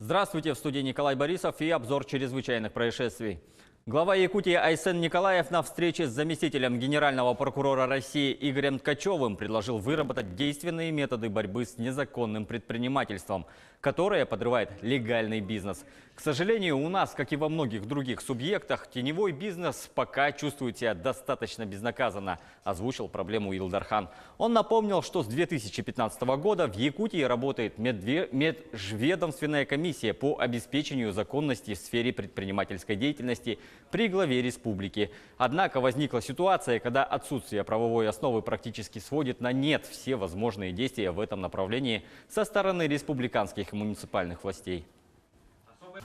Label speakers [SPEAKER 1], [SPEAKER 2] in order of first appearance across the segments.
[SPEAKER 1] Здравствуйте, в студии Николай Борисов и обзор чрезвычайных происшествий. Глава Якутии Айсен Николаев на встрече с заместителем генерального прокурора России Игорем Ткачевым предложил выработать действенные методы борьбы с незаконным предпринимательством, которое подрывает легальный бизнес. К сожалению, у нас, как и во многих других субъектах, теневой бизнес пока чувствует себя достаточно безнаказанно, озвучил проблему Илдархан. Он напомнил, что с 2015 года в Якутии работает межведомственная комиссия по обеспечению законности в сфере предпринимательской деятельности при главе республики. Однако возникла ситуация, когда отсутствие правовой основы практически сводит на нет все возможные действия в этом направлении со стороны республиканских и муниципальных властей.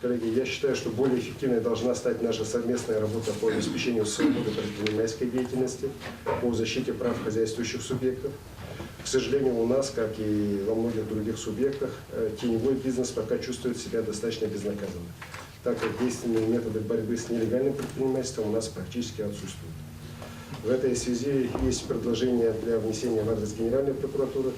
[SPEAKER 2] Коллеги, я считаю, что более эффективной должна стать наша совместная работа по обеспечению свободы предпринимательской деятельности, по защите прав хозяйствующих субъектов. К сожалению, у нас, как и во многих других субъектах, теневой бизнес пока чувствует себя достаточно безнаказанно, так как действенные методы борьбы с нелегальным предпринимательством у нас практически отсутствуют. В этой связи есть предложение для внесения в адрес Генеральной прокуратуры.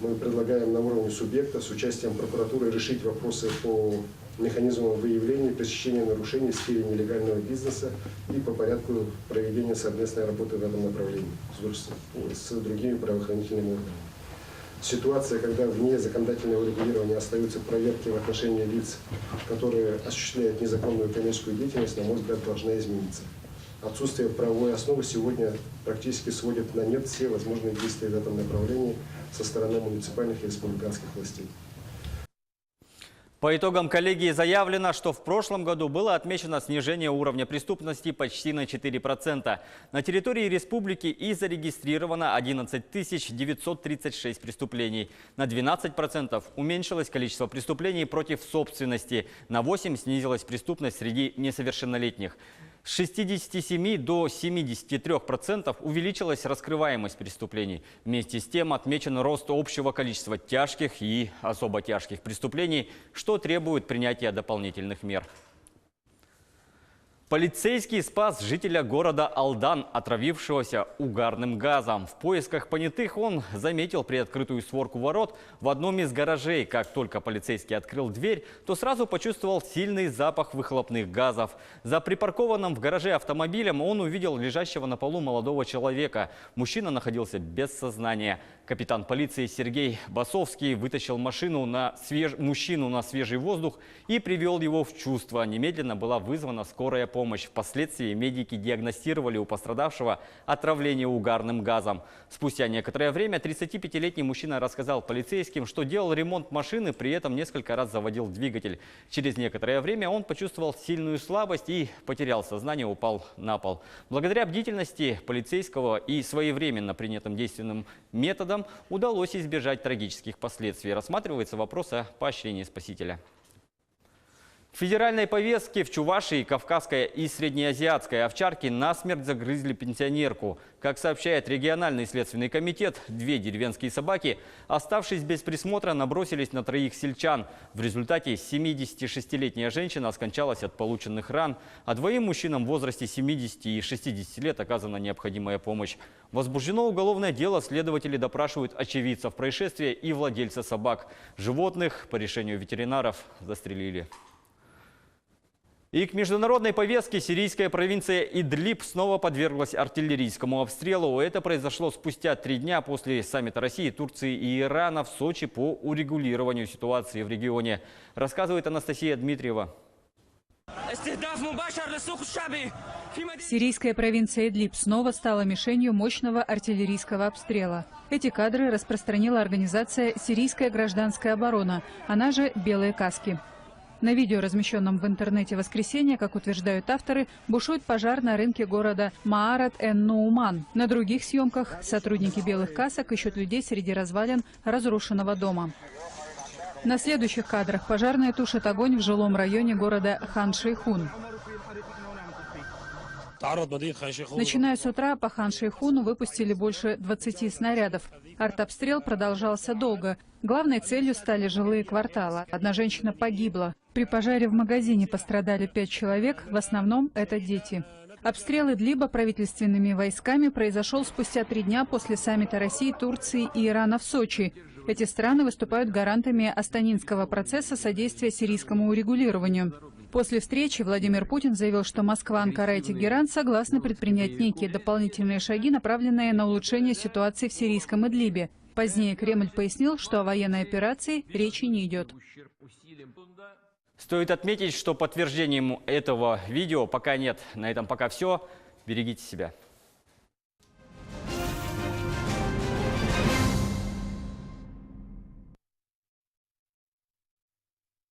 [SPEAKER 2] Мы предлагаем на уровне субъекта с участием прокуратуры решить вопросы по механизмам выявления и пресечения нарушений в сфере нелегального бизнеса и по порядку проведения совместной работы в этом направлении с другими правоохранительными органами. Ситуация, когда вне законодательного регулирования остаются проверки в отношении лиц, которые осуществляют незаконную коммерческую деятельность, на мой взгляд, должна измениться. Отсутствие правовой основы сегодня практически сводит на нет все возможные действия в этом направлении со стороны муниципальных и республиканских властей.
[SPEAKER 1] По итогам коллегии заявлено, что в прошлом году было отмечено снижение уровня преступности почти на 4%. На территории республики и зарегистрировано 11 936 преступлений. На 12% уменьшилось количество преступлений против собственности. На 8% снизилась преступность среди несовершеннолетних. С 67 до 73% увеличилась раскрываемость преступлений. Вместе с тем отмечен рост общего количества тяжких и особо тяжких преступлений, что требует принятия дополнительных мер. Полицейский спас жителя города Алдан, отравившегося угарным газом. В поисках понятых он заметил приоткрытую створку ворот в одном из гаражей. Как только полицейский открыл дверь, то сразу почувствовал сильный запах выхлопных газов. За припаркованным в гараже автомобилем он увидел лежащего на полу молодого человека. Мужчина находился без сознания. Капитан полиции Сергей Басовский вытащил мужчину на свежий воздух и привел его в чувство. Немедленно была вызвана скорая помощь. Впоследствии медики диагностировали у пострадавшего отравление угарным газом. Спустя некоторое время 35-летний мужчина рассказал полицейским, что делал ремонт машины, при этом несколько раз заводил двигатель. Через некоторое время он почувствовал сильную слабость и потерял сознание, упал на пол. Благодаря бдительности полицейского и своевременно принятым действенным методам удалось избежать трагических последствий. Рассматривается вопрос о поощрении спасителя. В федеральной повестке в Чувашии кавказская и среднеазиатская овчарки насмерть загрызли пенсионерку. Как сообщает региональный следственный комитет, 2 деревенские собаки, оставшись без присмотра, набросились на 3 сельчан. В результате 76-летняя женщина скончалась от полученных ран, а 2 мужчинам в возрасте 70 и 60 лет оказана необходимая помощь. Возбуждено уголовное дело, следователи допрашивают очевидцев происшествия и владельца собак. Животных по решению ветеринаров застрелили. И к международной повестке сирийская провинция Идлиб снова подверглась артиллерийскому обстрелу. Это произошло спустя 3 дня после саммита России, Турции и Ирана в Сочи по урегулированию ситуации в регионе. Рассказывает Анастасия Дмитриева.
[SPEAKER 3] Сирийская провинция Идлиб снова стала мишенью мощного артиллерийского обстрела. Эти кадры распространила организация «Сирийская гражданская оборона», она же «Белые каски». На видео, размещенном в интернете в воскресенье, как утверждают авторы, бушует пожар на рынке города Маарат-эн-Нууман. На других съемках сотрудники белых касок ищут людей среди развалин разрушенного дома. На следующих кадрах пожарные тушат огонь в жилом районе города Хан-Шейхун. Начиная с утра по Хан-Шейхуну выпустили больше 20 снарядов. Артобстрел продолжался долго. Главной целью стали жилые кварталы. Одна женщина погибла. При пожаре в магазине пострадали 5 человек, в основном это дети. Обстрел Идлиба правительственными войсками произошел спустя 3 дня после саммита России, Турции и Ирана в Сочи. Эти страны выступают гарантами астанинского процесса содействия сирийскому урегулированию. После встречи Владимир Путин заявил, что Москва, Анкара и Тегеран согласны предпринять некие дополнительные шаги, направленные на улучшение ситуации в сирийском Идлибе. Позднее Кремль пояснил, что о военной операции речи не идет.
[SPEAKER 1] Стоит отметить, что подтверждением этого видео пока нет. На этом пока все. Берегите себя.